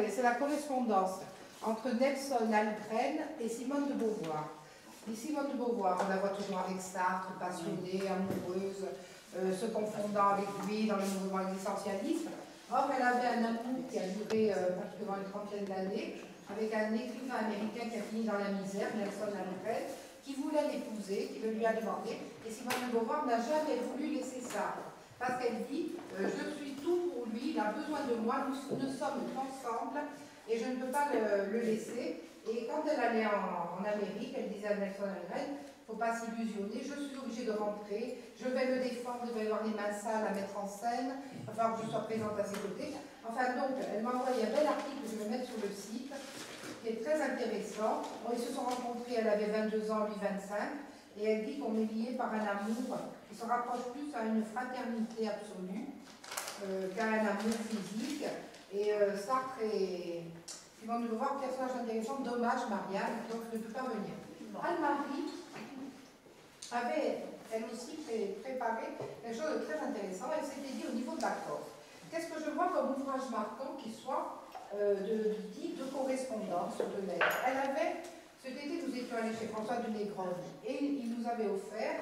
c'est la correspondance entre Nelson Algren et Simone de Beauvoir. Et Simone de Beauvoir, on la voit toujours avec Sartre, passionnée, amoureuse, se confondant avec lui dans le mouvement existentialiste. Or, elle avait un amour qui a duré pratiquement une trentaine d'années, avec un écrivain américain qui a fini dans la misère, Nelson Algren, qui voulait l'épouser, qui le lui a demandé, et Simone de Beauvoir n'a jamais voulu laisser ça. Parce qu'elle dit, je suis tout pour lui, il a besoin de moi, nous sommes ensemble, et je ne peux pas le laisser. Et quand elle allait en Amérique, elle disait à Nelson Algren, il ne faut pas s'illusionner, je suis obligée de rentrer, je vais le défendre, il va y avoir les mains sales à mettre en scène, il va falloir que je sois présente à ses côtés. Enfin donc, elle m'a envoyé un bel article que je vais mettre sur le site, qui est très intéressant. Bon, ils se sont rencontrés, elle avait 22 ans, lui 25, et elle dit qu'on est lié par un amour qui se rapproche plus à une fraternité absolue qu'à un amour physique. Et Sartre et Simone de Beauvoir, personnage intéressant, dommage Marianne, donc ne peut pas venir. Anne-Marie avait, elle aussi, préparé quelque chose de très intéressant. Elle s'était dit au niveau de la Corse. Qu'est-ce que je vois comme ouvrage marquant qui soit de correspondance, de lettres. Elle avait, cet été, nous étions allés chez François de Négrove et il nous avait offert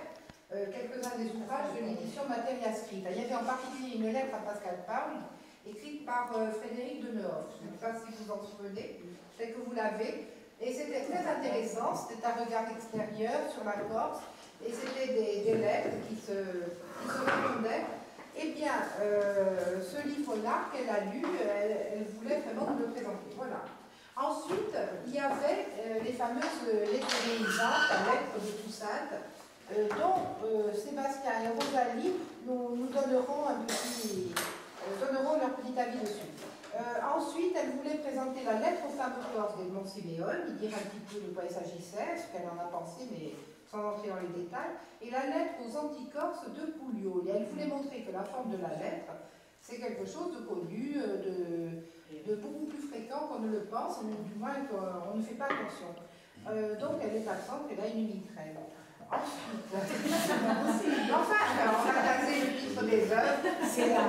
quelques-uns des ouvrages de l'édition Materia Scrita. Il y avait en particulier une lettre à Pascal Paul, écrite par Frédéric de Nehoff. Je ne sais pas si vous en souvenez, peut-être que vous l'avez. Et c'était très intéressant, c'était un regard extérieur sur la Corse, et c'était des lettres qui se répondaient. Eh bien, ce livre-là qu'elle a lu, elle voulait vraiment nous le présenter. Voilà. Ensuite, il y avait les fameuses lettres paysannes, la lettre de Toussaint, dont Sébastien et Rosalie nous donneront leur petit avis dessus. Ensuite, elle voulait présenter la lettre aux femmes corses d'Edmond Siméon, dire un petit peu de quoi il s'agissait, ce qu'elle en a pensé, mais sans entrer dans les détails, et la lettre aux anticorses de Pouliot. Et elle voulait montrer que la forme de la lettre, c'est quelque chose de connu, de beaucoup plus fréquent qu'on ne le pense, mais du moins qu'on ne fait pas attention. Donc elle est absente, et là une mini-trêve. Ensuite, enfin, on a placé le titre des œuvres. C'est la...